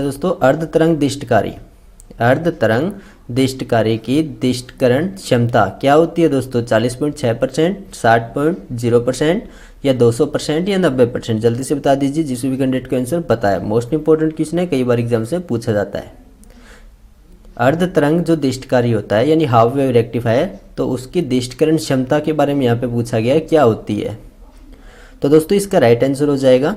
दोस्तों अर्ध तरंग दिष्टकारी, अर्ध तरंग दिष्टकारी की दिष्टकरण क्षमता क्या होती है दोस्तों? 40.6%, 60.0% या 200% या 90%? जल्दी से बता दीजिए, जिस भी कैंडिडेट को आंसर पता है। मोस्ट इंपॉर्टेंट क्वेश्चन है, कई बार एग्जाम से पूछा जाता है। अर्ध तरंग जो दिष्टकारी होता है यानी हाफ वेव रेक्टिफायर, तो उसकी दिष्टकरण क्षमता के बारे में यहाँ पे पूछा गया है, क्या होती है? तो दोस्तों इसका राइट आंसर हो जाएगा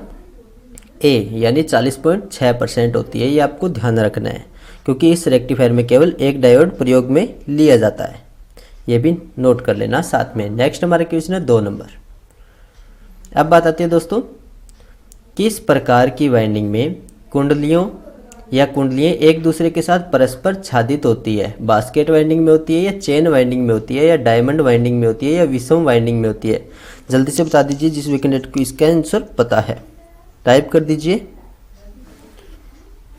ए, यानी 40.6% होती है। ये आपको ध्यान रखना है, क्योंकि इस रेक्टिफायर में केवल एक डायोड प्रयोग में लिया जाता है। ये भी नोट कर लेना साथ में। नेक्स्ट हमारा क्वेश्चन है 2 नंबर। अब बात आती है दोस्तों, किस प्रकार की वाइंडिंग में कुंडलियों या कुंडलियाँ एक दूसरे के साथ परस्पर छादित होती है? बास्केट वाइंडिंग में होती है, या चेन वाइंडिंग में होती है, या डायमंड वाइंडिंग में होती है, या विषम वाइंडिंग में होती है? जल्दी से बता दीजिए, जिस भी कैंडिडेट को इसका आंसर पता है टाइप कर दीजिए।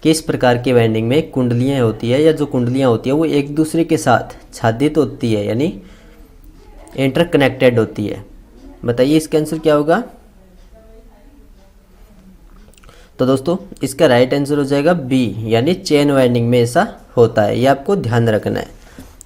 किस प्रकार की वाइंडिंग में कुंडलियाँ होती है, या जो कुंडलियाँ होती है वो एक दूसरे के साथ छादित होती है, यानी इंटरकनेक्टेड होती है? बताइए इसका आंसर क्या होगा? तो दोस्तों इसका राइट आंसर हो जाएगा बी, यानी चेन वाइंडिंग में ऐसा होता है। ये आपको ध्यान रखना है।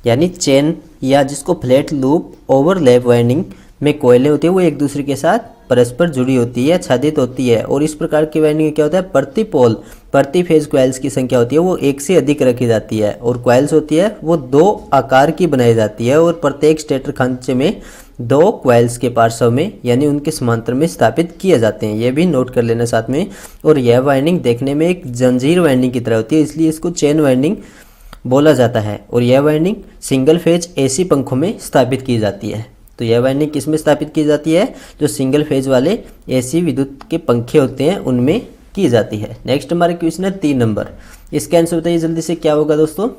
यानी चेन या जिसको फ्लैट लूप ओवरलैप वाइंडिंग में कोयलें होती है वो एक दूसरे के साथ परस्पर जुड़ी होती है, छादित होती है। और इस प्रकार की वाइंडिंग में क्या होता है, प्रति पोल प्रति फेज कॉइल्स की संख्या होती है वो एक से अधिक रखी जाती है, और कॉइल्स होती है वो 2 आकार की बनाई जाती है, और प्रत्येक स्टेटर खांचे में 2 कॉइल्स के पार्श्व में यानी उनके समांतर में स्थापित किए जाते हैं। ये भी नोट कर लेना साथ में। और यह वाइंडिंग देखने में एक जंजीर वाइंडिंग की तरह होती है, इसलिए इसको चेन वाइंडिंग बोला जाता है। और यह वाइंडिंग सिंगल फेज एसी पंखों में स्थापित की जाती है। तो यह वाइंडिंग किस में स्थापित की जाती है? जो सिंगल फेज वाले एसी विद्युत के पंखे होते हैं उनमें की जाती है। नेक्स्ट हमारे क्वेश्चन है 3 नंबर। इसका आंसर बताइए जल्दी से, क्या होगा दोस्तों?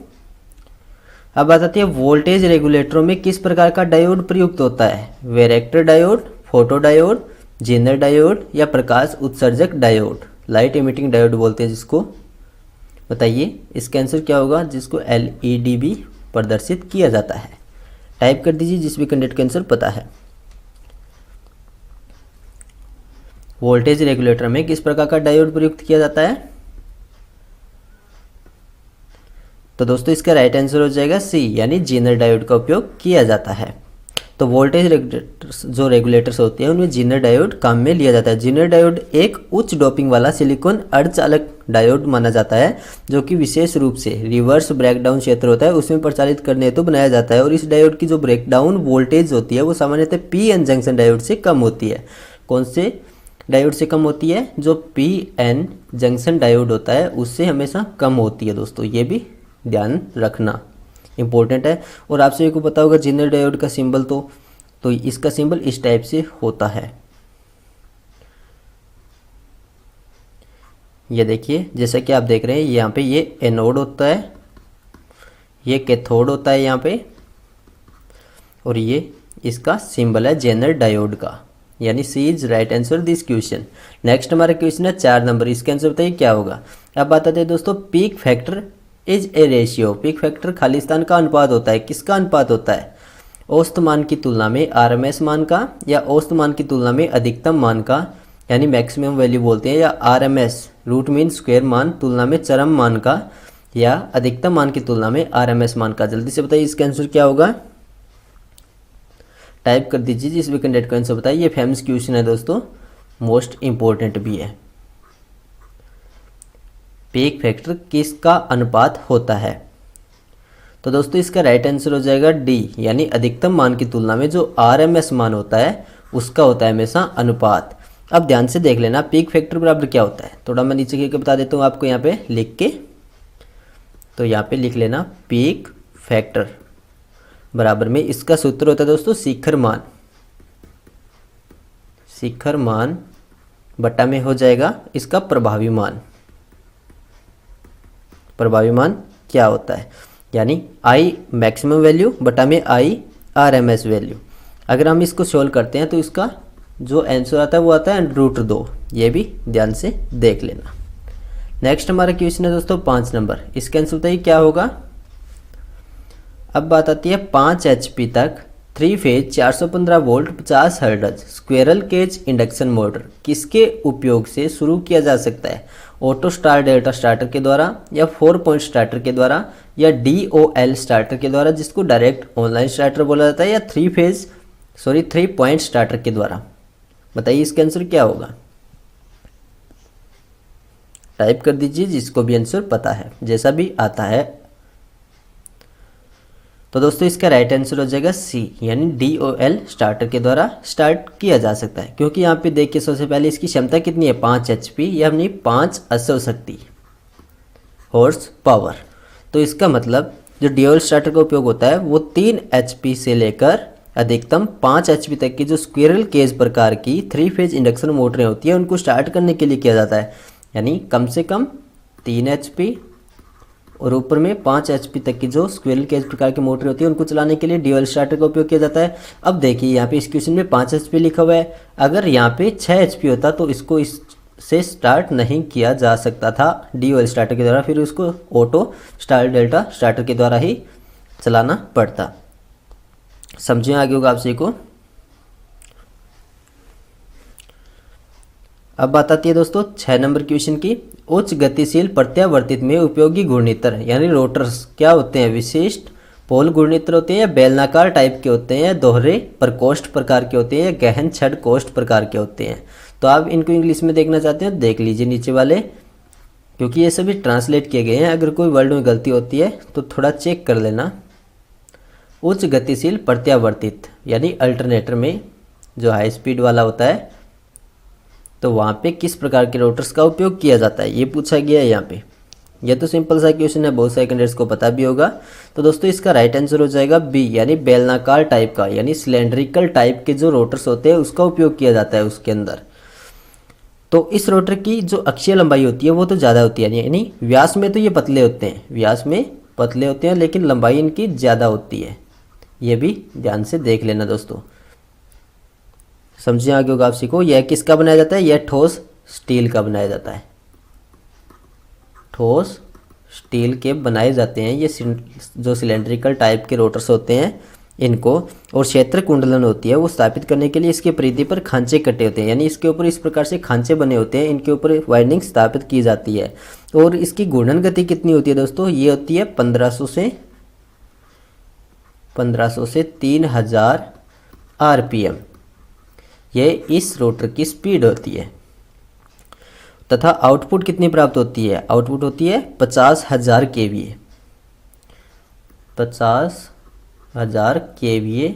अब बात आती है वोल्टेज रेगुलेटरों में किस प्रकार का डायोड प्रयुक्त होता है? Varactor diode, photo diode, zener diode, या प्रकाश उत्सर्जक डायोड? लाइट इमिटिंग डायोड बोलते हैं जिसको। बताइए इसका आंसर क्या होगा, जिसको LED भी प्रदर्शित किया जाता है? टाइप कर दीजिए, जिस भी कैंडिडेट का आंसर पता है। वोल्टेज रेगुलेटर में किस प्रकार का डायोड प्रयुक्त किया जाता है? तो दोस्तों इसका राइट आंसर हो जाएगा सी, यानी जेनर डायोड का उपयोग किया जाता है। तो वोल्टेज रेगुलेटर्स जो रेगुलेटर्स होते हैं उनमें जेनर डायोड काम में लिया जाता है। जेनर डायोड एक उच्च डोपिंग वाला सिलिकॉन अर्धचालक डायोड माना जाता है, जो कि विशेष रूप से रिवर्स ब्रेकडाउन क्षेत्र होता है उसमें प्रचालित करने हेतु बनाया जाता है। और इस डायोड की जो ब्रेकडाउन वोल्टेज होती है वो सामान्यतः PN जंक्शन डायोड से कम होती है। कौन से डायोड से कम होती है? जो PN जंक्शन डायोड होता है उससे हमेशा कम होती है दोस्तों। ये भी ध्यान रखना इंपॉर्टेंट है। और आप सभी को पता होगा जेनर डायोड का सिंबल, तो इसका सिंबल इस टाइप से होता है। ये देखिए, जैसा कि आप देख रहे हैं यहाँ पे ये एनोड होता है, ये कैथोड होता है यहाँ पे, और ये इसका सिंबल है जेनर डायोड का, यानी C is right answer this question. Next हमारा क्वेश्चन है 4 नंबर। इसका आंसर बताइए क्या होगा? अब बात आते हैं दोस्तों, peak factor is a ratio. Peak factor खाली स्थान का अनुपात होता है। किसका अनुपात होता है? औसत मान की तुलना में RMS मान का, या औसत मान की तुलना में अधिकतम मान का, यानी मैक्सिमम वैल्यू बोलते हैं, या RMS रूट मीन स्क्वायर मान तुलना में चरम मान का, या अधिकतम मान की तुलना में RMS मान का? जल्दी से बताइए इसका आंसर क्या होगा? टाइप कर दीजिए, जिस भी कैंडिडेट का आंसर बताइए। ये फेमस क्वेश्चन है दोस्तों, मोस्ट इंपॉर्टेंट भी है। पीक फैक्टर किसका अनुपात होता है? तो दोस्तों इसका राइट आंसर हो जाएगा डी, यानी अधिकतम मान की तुलना में जो RMS मान होता है उसका होता है हमेशा अनुपात। अब ध्यान से देख लेना, पीक फैक्टर बराबर क्या होता है? थोड़ा मैं नीचे करके बता देता हूँ आपको यहाँ पे लिख के। तो यहाँ पे लिख लेना, पीक फैक्टर बराबर में इसका सूत्र होता है दोस्तों शिखर मान। शिखर मान बटा में हो जाएगा इसका प्रभावी मान। प्रभावी मान क्या होता है? यानी I मैक्सिमम वैल्यू बटा में I RMS वैल्यू। अगर हम इसको सोल्व करते हैं तो इसका जो आंसर आता है वो आता है √2। ये भी ध्यान से देख लेना। नेक्स्ट हमारा क्वेश्चन है दोस्तों 5 नंबर। इसका आंसर बताइए क्या होगा? अब बात आती है 5 HP तक 3 phase 415 volt 50 hertz squirrel cage induction motor किसके उपयोग से शुरू किया जा सकता है? ऑटो स्टार डेल्टा स्टार्टर के द्वारा, या 4 पॉइंट स्टार्टर के द्वारा, या DOL स्टार्टर के द्वारा जिसको डायरेक्ट ऑनलाइन स्टार्टर बोला जाता है, या 3 पॉइंट स्टार्टर के द्वारा। बताइए इसका आंसर क्या होगा। टाइप कर दीजिए जिसको भी आंसर पता है, जैसा भी आता है। तो दोस्तों इसका राइट आंसर हो जाएगा सी, यानी DOL स्टार्टर के द्वारा स्टार्ट किया जा सकता है। क्योंकि यहाँ पे देखिए सबसे पहले इसकी क्षमता कितनी है, 5 HP, या अपनी 5 अश्व शक्ति हॉर्स पावर। तो इसका मतलब जो DOL स्टार्टर का उपयोग होता है वो 3 HP से लेकर अधिकतम 5 HP तक की जो स्क्विरल केज प्रकार की 3 फेज इंडक्शन मोटरें होती है उनको स्टार्ट करने के लिए किया जाता है। यानी कम से कम 3 HP और ऊपर में 5 HP तक की जो स्क्विरल केज प्रकार की मोटर होती है उनको चलाने के लिए DOL स्टार्टर का उपयोग किया जाता है। अब देखिए यहाँ पे इस क्वेश्चन में 5 HP लिखा हुआ है, अगर यहाँ पे 6 HP होता तो इसको इससे स्टार्ट नहीं किया जा सकता था DOL स्टार्टर के द्वारा, फिर उसको ऑटो स्टार डेल्टा स्टार्टर के द्वारा ही चलाना पड़ता। समझिए आगे होगा आपसे को। अब बात आती है दोस्तों 6 नंबर क्वेश्चन की। उच्च गतिशील प्रत्यावर्तित में उपयोगी घूर्णित्र यानी रोटर्स क्या होते हैं, विशिष्ट पोल घूर्णित्र होते हैं, या बेलनाकार टाइप के होते हैं, या दोहरे प्रकोष्ठ प्रकार के होते हैं, या गहन छड़ कोष्ठ प्रकार के होते हैं। तो आप इनको इंग्लिश में देखना चाहते हैं देख लीजिए नीचे वाले, क्योंकि ये सभी ट्रांसलेट किए गए हैं। अगर कोई वर्ड में गलती होती है तो थोड़ा चेक कर लेना। उच्च गतिशील प्रत्यावर्तित यानी अल्टरनेटर में जो हाई स्पीड वाला होता है तो वहाँ पे किस प्रकार के रोटर्स का उपयोग किया जाता है ये पूछा गया है यहाँ पे। यह तो सिंपल सा क्वेश्चन है, बहुत सारे कैंडिडेट्स को पता भी होगा। तो दोस्तों इसका राइट आंसर हो जाएगा बी, यानी बेलनाकार टाइप का यानी सिलेंड्रिकल टाइप के जो रोटर्स होते हैं उसका उपयोग किया जाता है उसके अंदर। तो इस रोटर की जो अक्षीय लंबाई होती है वो तो ज़्यादा होती है, यानी व्यास में तो ये पतले होते हैं, व्यास में पतले होते हैं, लेकिन लंबाई इनकी ज़्यादा होती है। ये भी ध्यान से देख लेना दोस्तों। समझिए आगे होगा आपसी को। यह किसका बनाया जाता है, यह ठोस स्टील का बनाया जाता है, ठोस स्टील के बनाए जाते हैं ये जो सिलेंड्रिकल टाइप के रोटर्स होते हैं इनको। और क्षेत्र कुंडलन होती है वो स्थापित करने के लिए इसके परिधि पर खांचे कटे होते हैं, यानी इसके ऊपर इस प्रकार से खांचे बने होते हैं, इनके ऊपर वाइंडिंग स्थापित की जाती है। और इसकी घूर्णन गति कितनी होती है दोस्तों, ये होती है 1500 से 3000 RPM। ये इस रोटर की स्पीड होती है। तथा आउटपुट कितनी प्राप्त होती है, आउटपुट होती है 50,000 kVA, 50,000 kVA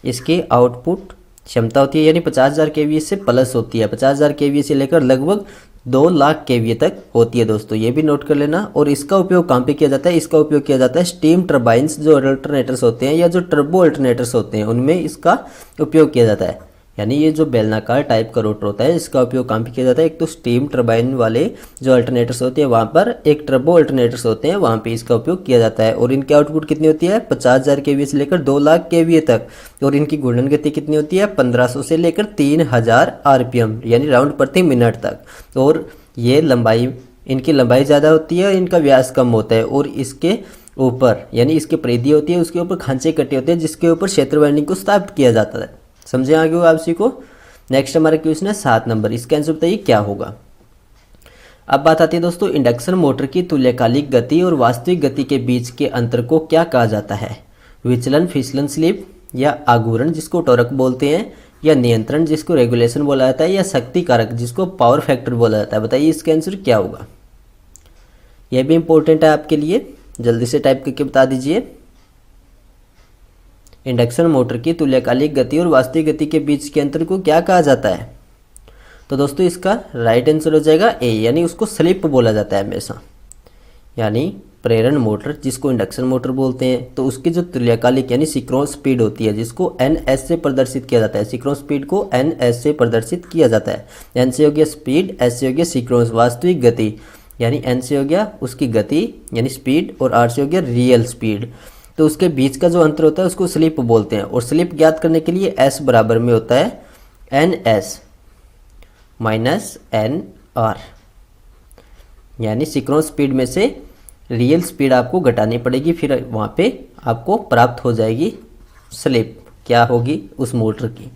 इसकी आउटपुट क्षमता होती है, यानी 50,000 kVA से प्लस होती है, 50,000 kVA से लेकर लगभग 2 लाख kVA तक होती है दोस्तों, ये भी नोट कर लेना। और इसका उपयोग कहाँ पे किया जाता है, इसका उपयोग किया जाता है स्टीम टर्बाइंस जो अल्टरनेटर्स होते हैं या जो टर्बो अल्टरनेटर्स होते हैं उनमें इसका उपयोग किया जाता है। यानी ये जो बेलनाकार टाइप का रोटर होता है इसका उपयोग कहाँ पे किया जाता है, एक तो स्टीम टर्बाइन वाले जो अल्टरनेटर्स होते हैं वहाँ पर, एक टर्बो अल्टरनेटर्स होते हैं वहाँ पे इसका उपयोग किया जाता है। और इनकी आउटपुट कितनी होती है 50,000 kVA से लेकर 2 लाख kVA तक। और इनकी घूर्णन गति कितनी होती है 1500 से लेकर 3000 RPM यानी राउंड प्रति मिनट तक। और ये लंबाई, इनकी लंबाई ज़्यादा होती है, इनका व्यास कम होता है, और इसके ऊपर यानी इसके परिधि होती है उसके ऊपर खांचे कटे होते हैं जिसके ऊपर क्षेत्र वाइंडिंग को स्थापित किया जाता है। समझे आगे होगा आपसी को। नेक्स्ट हमारा क्वेश्चन है 7 नंबर, इसका आंसर बताइए क्या होगा। अब बात आती है दोस्तों इंडक्शन मोटर की तुल्यकालिक गति और वास्तविक गति के बीच के अंतर को क्या कहा जाता है, विचलन फिसलन स्लिप, या आघूर्ण जिसको टॉर्क बोलते हैं, या नियंत्रण जिसको रेगुलेशन बोला जाता है, या शक्ति कारक जिसको पावर फैक्टर बोला जाता है। बताइए इसका आंसर क्या होगा। यह भी इंपॉर्टेंट है आपके लिए, जल्दी से टाइप करके बता दीजिए। इंडक्शन मोटर की तुल्यकालिक गति और वास्तविक गति के बीच के अंतर को क्या कहा जाता है। तो दोस्तों इसका राइट आंसर हो जाएगा ए, यानी उसको स्लिप बोला जाता है हमेशा। यानी प्रेरण मोटर जिसको इंडक्शन मोटर बोलते हैं तो उसकी जो तुल्यकालिक यानी सिंक्रोनस स्पीड होती है जिसको NS से प्रदर्शित किया जाता है, सिंक्रोनस स्पीड को NS से प्रदर्शित किया जाता है। N से हो गया स्पीड, S से हो गया सिंक्रोनस वास्तविक गति, यानी N से हो गया उसकी गति यानी स्पीड, और R से हो गया रियल स्पीड। तो उसके बीच का जो अंतर होता है उसको स्लिप बोलते हैं। और स्लिप ज्ञात करने के लिए S बराबर में होता है NS माइनस NR, यानी सिंक्रोनस स्पीड में से रियल स्पीड आपको घटानी पड़ेगी, फिर वहाँ पे आपको प्राप्त हो जाएगी स्लिप क्या होगी उस मोटर की।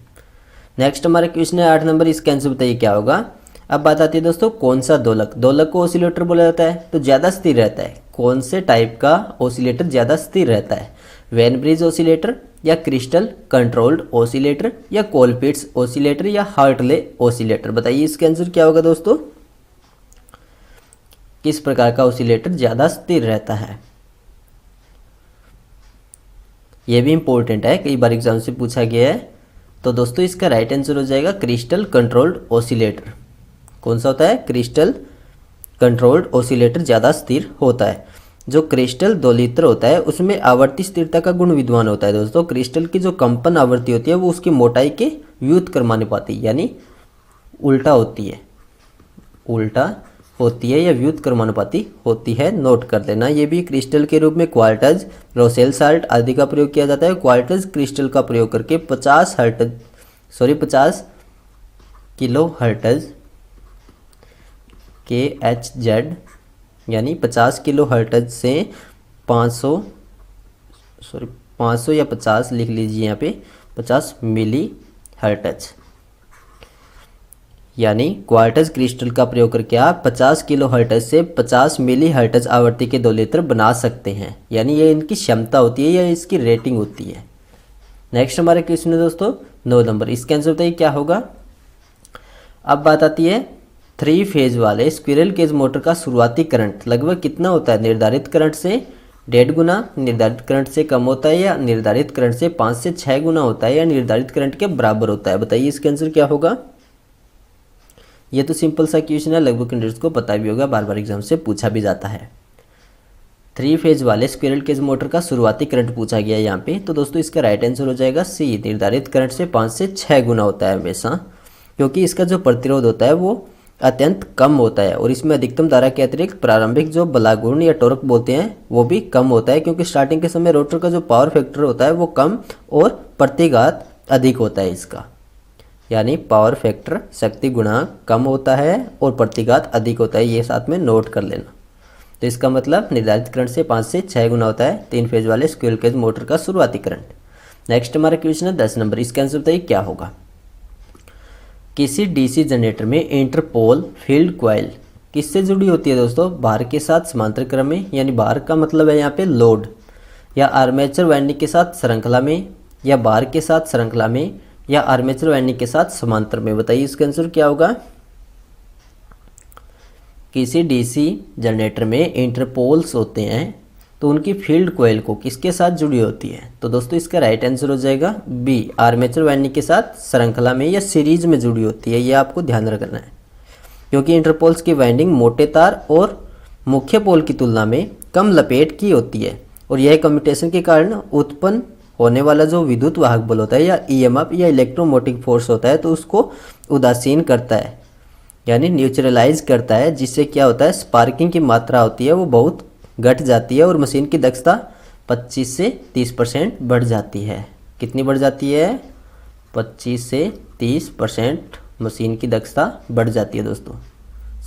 नेक्स्ट हमारा क्वेश्चन है 8 नंबर, इसका आंसर बताइए क्या होगा। अब बात आती है दोस्तों कौन सा दोलक, दोलक को ऑसिलेटर बोला जाता है तो ज़्यादा स्थिर रहता है। कौन से टाइप का ऑसिलेटर ज़्यादा स्थिर रहता है, वेन ब्रिज ऑसिलेटर या क्रिस्टल कंट्रोल्ड ऑसिलेटर या कोलपिट्स ऑसिलेटर या हार्टले ऑसिलेटर। बताइए इसका आंसर क्या होगा दोस्तों, किस प्रकार का ऑसिलेटर ज़्यादा स्थिर रहता है। यह भी इंपॉर्टेंट है, कई बार एग्जाम से पूछा गया है। तो दोस्तों इसका राइट आंसर हो जाएगा क्रिस्टल कंट्रोल्ड ऑसिलेटर। कौन सा होता है, क्रिस्टल कंट्रोल्ड ऑसिलेटर ज़्यादा स्थिर होता है। जो क्रिस्टल दोलित्र होता है उसमें आवर्ती स्थिरता का गुण विद्यमान होता है दोस्तों। क्रिस्टल की जो कंपन आवृत्ति होती है वो उसकी मोटाई के व्युत्क्रमानुपाती यानी उल्टा होती है, उल्टा होती है या व्युत्क्रमानुपाती होती है। नोट कर लेना। ये भी क्रिस्टल के रूप में क्वार्टज, रोसेल साल्ट आदि का प्रयोग किया जाता है। क्वार्टज क्रिस्टल का प्रयोग करके 50 किलो हर्टज KHZ यानी 50 किलो हर्टज से 500 या 50 लिख लीजिए यहाँ पे 50 मिली हर्टज यानी क्वार्टज क्रिस्टल का प्रयोग करके आप 50 किलो हर्टज से 50 मिली हर्टज आवृत्ति के दोलित्र बना सकते हैं। यानी ये इनकी क्षमता होती है या इसकी रेटिंग होती है। नेक्स्ट हमारा क्वेश्चन है दोस्तों 9 नंबर, इसका आंसर बताइए क्या होगा। अब बात आती है 3 फेज वाले स्क्विरल केज मोटर का शुरुआती करंट लगभग कितना होता है। निर्धारित करंट से 1.5 गुना, निर्धारित करंट से कम होता है या निर्धारित करंट से 5 से 6 गुना होता है या निर्धारित करंट के बराबर होता है। बताइए इसका आंसर क्या होगा। ये तो सिंपल सा क्वेश्चन है, लगभग कैंडिडेट्स को पता भी होगा, बार बार एग्जाम से पूछा भी जाता है। 3 फेज वाले स्क्विरल केज मोटर का शुरुआती करंट पूछा गया यहाँ पे। तो दोस्तों इसका राइट आंसर हो जाएगा सी, निर्धारित करंट से 5 से 6 गुना होता है हमेशा, क्योंकि इसका जो प्रतिरोध होता है वो अत्यंत कम होता है और इसमें अधिकतम धारा के अतिरिक्त प्रारंभिक जो बलागुण या टॉर्क बोलते हैं वो भी कम होता है, क्योंकि स्टार्टिंग के समय रोटर का जो पावर फैक्टर होता है वो कम और प्रतिघात अधिक होता है इसका। यानी पावर फैक्टर शक्ति गुणांक कम होता है और प्रतिघात अधिक होता है, ये साथ में नोट कर लेना। तो इसका मतलब निर्धारित करंट से 5 से 6 गुना होता है 3 फेज वाले स्क्विरल केज मोटर का शुरुआती करंट। नेक्स्ट हमारा क्वेश्चन है 10 नंबर, इसका आंसर बताइए क्या होगा। किसी डीसी जनरेटर में इंटरपोल फील्ड कॉइल किससे जुड़ी होती है दोस्तों, भार के साथ समांतर क्रम में, यानी भार का मतलब है यहाँ पे लोड, या आर्मेचर वाइंडिंग के साथ श्रृंखला में, या भार के साथ श्रृंखला में, या आर्मेचर वाइंडिंग के साथ समांतर में। बताइए इसका आंसर क्या होगा। किसी डीसी जनरेटर में इंटरपोल्स होते हैं तो उनकी फील्ड कॉइल को किसके साथ जुड़ी होती है। तो दोस्तों इसका राइट आंसर हो जाएगा बी, आर्मेचर वाइंडिंग के साथ श्रृंखला में या सीरीज में जुड़ी होती है। ये आपको ध्यान रखना है, क्योंकि इंटरपोल्स की वाइंडिंग मोटे तार और मुख्य पोल की तुलना में कम लपेट की होती है और यह कम्यूटेशन के कारण उत्पन्न होने वाला जो विद्युत वाहक बल होता है या EMF या इलेक्ट्रोमोटिव फोर्स होता है तो उसको उदासीन करता है, यानी न्यूट्रलाइज करता है, जिससे क्या होता है स्पार्किंग की मात्रा होती है वो बहुत घट जाती है और मशीन की दक्षता 25 से 30% बढ़ जाती है। कितनी बढ़ जाती है, 25 से 30% मशीन की दक्षता बढ़ जाती है दोस्तों।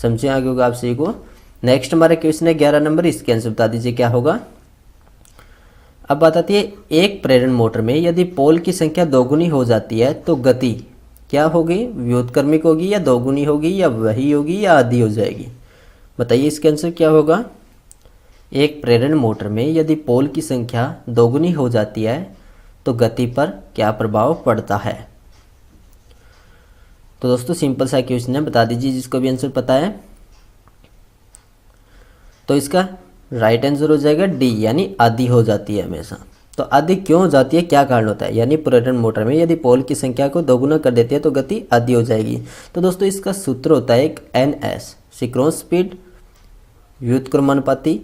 समझे आगे होगा आप सही को। नेक्स्ट हमारा क्वेश्चन है 11 नंबर, इसके आंसर बता दीजिए क्या होगा। अब बात आती है एक प्रेरण मोटर में यदि पोल की संख्या दोगुनी हो जाती है तो गति क्या होगी, व्युत्क्रमिक होगी या दोगुनी होगी या वही होगी या आधी हो जाएगी। बताइए इसका आंसर क्या होगा। एक प्रेरण मोटर में यदि पोल की संख्या दोगुनी हो जाती है तो गति पर क्या प्रभाव पड़ता है। तो दोस्तों सिंपल सा क्वेश्चन है, बता दीजिए जिसको भी आंसर पता है। तो इसका राइट आंसर हो जाएगा डी, यानी आधी हो जाती है हमेशा। तो आधी क्यों हो जाती है, क्या कारण होता है। यानी प्रेरण मोटर में यदि पोल की संख्या को दोगुना कर देती है तो गति आधी हो जाएगी। तो दोस्तों इसका सूत्र होता है एक NS, सिंक्रोनस स्पीड व्युत्क्रमानुपाती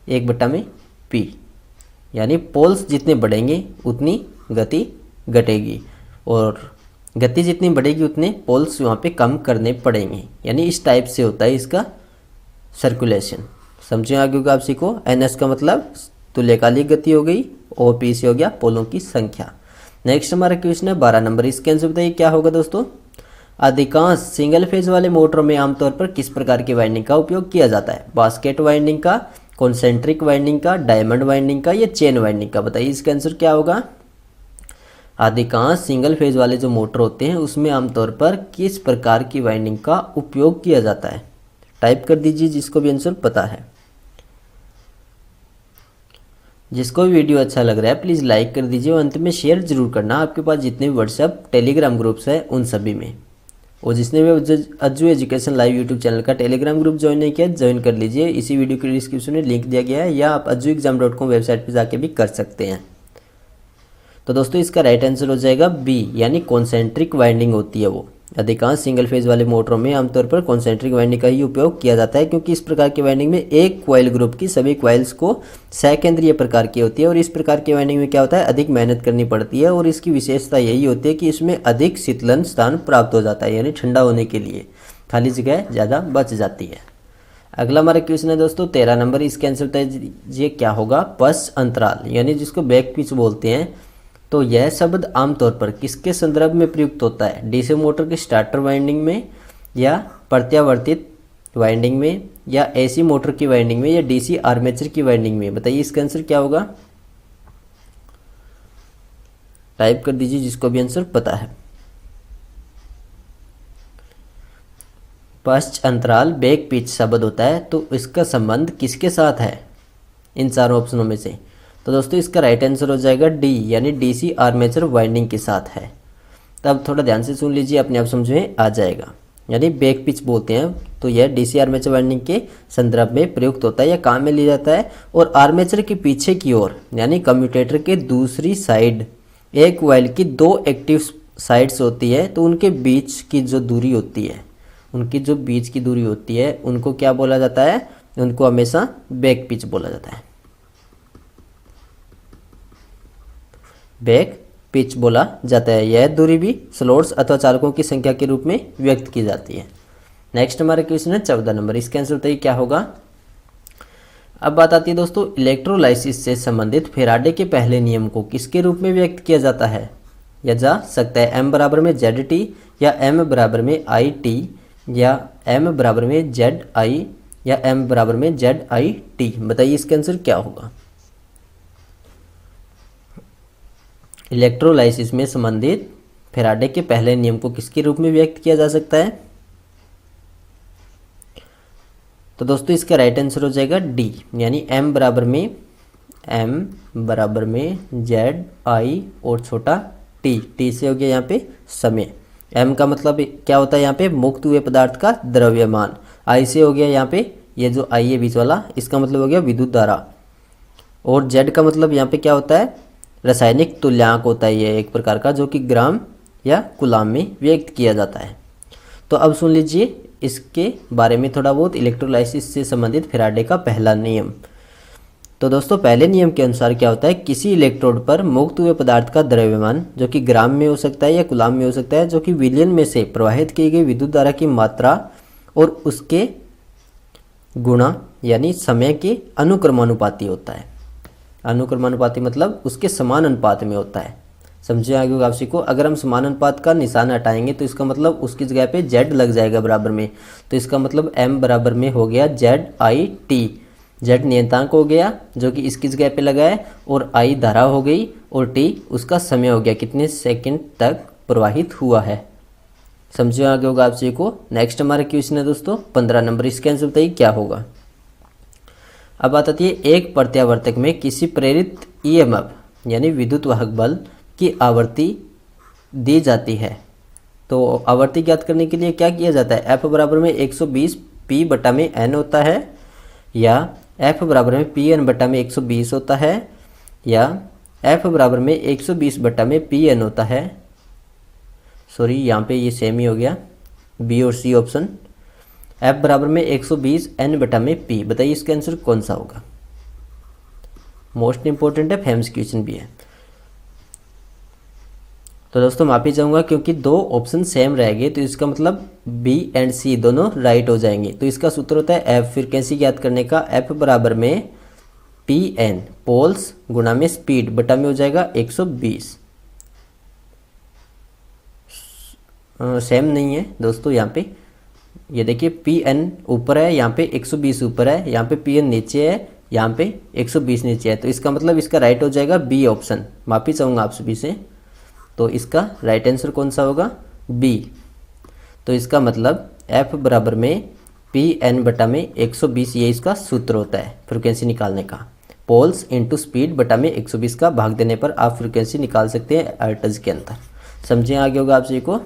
1/P, यानी पोल्स जितने बढ़ेंगे उतनी गति घटेगी और गति जितनी बढ़ेगी उतने पोल्स वहाँ पे कम करने पड़ेंगे। यानी इस टाइप से होता है इसका सर्कुलेशन। समझे आगे का आप सीखो। NS का मतलब तुल्यकालिक गति हो गई और P से हो गया पोलों की संख्या। नेक्स्ट हमारा क्वेश्चन है 12 नंबर, इसके आंसर बताइए क्या होगा दोस्तों। अधिकांश सिंगल फेज वाले मोटरों में आमतौर पर किस प्रकार की वाइंडिंग का उपयोग किया जाता है। बास्केट वाइंडिंग का, कॉन्सेंट्रिक वाइंडिंग का, डायमंड वाइंडिंग का या चेन वाइंडिंग का। बताइए इसका आंसर क्या होगा। अधिकांश सिंगल फेज वाले जो मोटर होते हैं उसमें आमतौर पर किस प्रकार की वाइंडिंग का उपयोग किया जाता है। टाइप कर दीजिए जिसको भी आंसर पता है। जिसको भी वीडियो अच्छा लग रहा है प्लीज़ लाइक कर दीजिए और अंत में शेयर जरूर करना आपके पास जितने भी व्हाट्सएप टेलीग्राम ग्रुप्स हैं उन सभी में। और जिसने भी Ajju education live YouTube channel का टेलीग्राम ग्रुप ज्वाइन नहीं किया ज्वाइन कर लीजिए। इसी वीडियो के डिस्क्रिप्शन में लिंक दिया गया है या आप ajjuexam.com वेबसाइट पर जाके भी कर सकते हैं। तो दोस्तों इसका राइट आंसर हो जाएगा बी, यानी कॉन्सेंट्रिक वाइंडिंग होती है वो। अधिकांश सिंगल फेज वाले मोटरों में आमतौर पर कॉन्सेंट्रिक वाइंडिंग का ही उपयोग किया जाता है, क्योंकि इस प्रकार की वाइंडिंग में एक कॉइल ग्रुप की सभी कॉइल्स को सकेंद्रीय प्रकार की होती है। और इस प्रकार की वाइंडिंग में क्या होता है, अधिक मेहनत करनी पड़ती है और इसकी विशेषता यही होती है कि इसमें अधिक शीतलन स्थान प्राप्त हो जाता है, यानी ठंडा होने के लिए खाली जगह ज़्यादा बच जाती है। अगला हमारा क्वेश्चन है दोस्तों 13 नंबर। इसका आंसर तय कीजिए क्या होगा। पश्च अंतराल यानी जिसको बैक पिच बोलते हैं, तो यह शब्द आमतौर पर किसके संदर्भ में प्रयुक्त होता है। डीसी मोटर के स्टार्टर वाइंडिंग में या प्रत्यावर्तित वाइंडिंग में या एसी मोटर की वाइंडिंग में या डीसी आर्मेचर की वाइंडिंग में। बताइए इसका आंसर क्या होगा। टाइप कर दीजिए जिसको भी आंसर पता है। पश्च अंतराल बैक पिच शब्द होता है, तो इसका संबंध किसके साथ है इन चारों ऑप्शनों में से। तो दोस्तों इसका राइट आंसर हो जाएगा डी, यानी डीसी आर्मेचर वाइंडिंग के साथ है। तब थोड़ा ध्यान से सुन लीजिए, अपने आप समझ में आ जाएगा। यानी बैक पिच बोलते हैं तो यह डीसी आर्मेचर वाइंडिंग के संदर्भ में प्रयुक्त होता है या काम में लिया जाता है। और आर्मेचर के पीछे की ओर यानी कम्यूटेटर के दूसरी साइड एक कॉइल की दो एक्टिव साइड्स होती है, तो उनके बीच की जो दूरी होती है, उनकी जो बीच की दूरी होती है उनको क्या बोला जाता है, उनको हमेशा बैक पिच बोला जाता है। बैक पिच बोला जाता है। यह दूरी भी स्लॉट्स अथवा चालकों की संख्या के रूप में व्यक्त की जाती है। नेक्स्ट हमारा क्वेश्चन है 14 नंबर। इसका आंसर बताइए क्या होगा। अब बात आती है दोस्तों इलेक्ट्रोलाइसिस से संबंधित फैराडे के पहले नियम को किसके रूप में व्यक्त किया जाता है या जा सकता है। m बराबर में ZT या m बराबर में IT या m बराबर में ZI या m बराबर में ZIT। बताइए इसका आंसर क्या होगा। इलेक्ट्रोलाइसिस में संबंधित फैराडे के पहले नियम को किसके रूप में व्यक्त किया जा सकता है। तो दोस्तों इसका राइट आंसर हो जाएगा डी, यानी m बराबर में ZI और छोटा t से हो गया यहाँ पे समय। m का मतलब क्या होता है यहाँ पे, मुक्त हुए पदार्थ का द्रव्यमान। I से हो गया यहाँ पे ये जो I है बीच वाला, इसका मतलब हो गया विद्युत धारा। और Z का मतलब यहाँ पे क्या होता है, रासायनिक तुल्यांक होता है ये एक प्रकार का, जो कि ग्राम या कूलाम में व्यक्त किया जाता है। तो अब सुन लीजिए इसके बारे में थोड़ा बहुत, इलेक्ट्रोलाइसिस से संबंधित फैराडे का पहला नियम। तो दोस्तों पहले नियम के अनुसार क्या होता है, किसी इलेक्ट्रोड पर मुक्त हुए पदार्थ का द्रव्यमान जो कि ग्राम में हो सकता है या कूलाम में हो सकता है, जो कि विलयन में से प्रवाहित की गई विद्युत धारा की मात्रा और उसके गुणा यानी समय के अनुक्रमानुपाती होता है। अनुक्रमानुपाती मतलब उसके समान अनुपात में होता है। समझे आगे होगा आपसी को। अगर हम समान अनुपात का निशान हटाएंगे तो इसका मतलब उसकी जगह पे Z लग जाएगा बराबर में, तो इसका मतलब m बराबर में हो गया ZIT। Z नियतांक हो गया जो कि इसकी जगह पे लगा है, और I धारा हो गई और T उसका समय हो गया, कितने सेकंड तक प्रवाहित हुआ है। समझे आगे होगा आपसी को। नेक्स्ट हमारा क्वेश्चन है दोस्तों 15 नंबर। इसके आंसर बताइए क्या होगा। अब बात आती है एक प्रत्यावर्तक में किसी प्रेरित EMF यानी विद्युत वाहक बल की आवृत्ति दी जाती है। तो आवृत्ति ज्ञात करने के लिए क्या किया जाता है, F बराबर में 120 P बटा में N होता है, या F बराबर में PN बटा में 120 होता है, या F बराबर में 120 बटा में PN होता है। सॉरी यहाँ पे ये सेम ही हो गया, B और C ऑप्शन। F बराबर में 120 N बटा में P। बताइए इसका आंसर कौन सा होगा। मोस्ट इंपॉर्टेंट है, फेमस क्वेश्चन भी है। तो दोस्तों माफी चाहूँगा क्योंकि दो ऑप्शन सेम रहेंगे, तो इसका मतलब B एंड C दोनों राइट हो जाएंगे। तो इसका सूत्र होता है F, फ्रीक्वेंसी ज्ञात करने का, F बराबर में PN पोल्स गुणा में स्पीड बटा में हो जाएगा 120। सेम नहीं है दोस्तों, यहाँ पे ये देखिए PN ऊपर है, यहाँ पे 120 ऊपर है, यहाँ पे PN नीचे है, यहाँ पे 120 नीचे है। तो इसका मतलब इसका राइट हो जाएगा B ऑप्शन। माफी चाहूँगा आप सभी से। तो इसका राइट आंसर कौन सा होगा? बी। तो इसका मतलब F बराबर में Pn बटा में 120, ये इसका सूत्र होता है फ्रिक्वेंसी निकालने का। पोल्स इंटू स्पीड बटा में 120 का भाग देने पर आप फ्रिक्वेंसी निकाल सकते हैं हर्ट्ज के अंदर। समझे आगे होगा आप सभी को।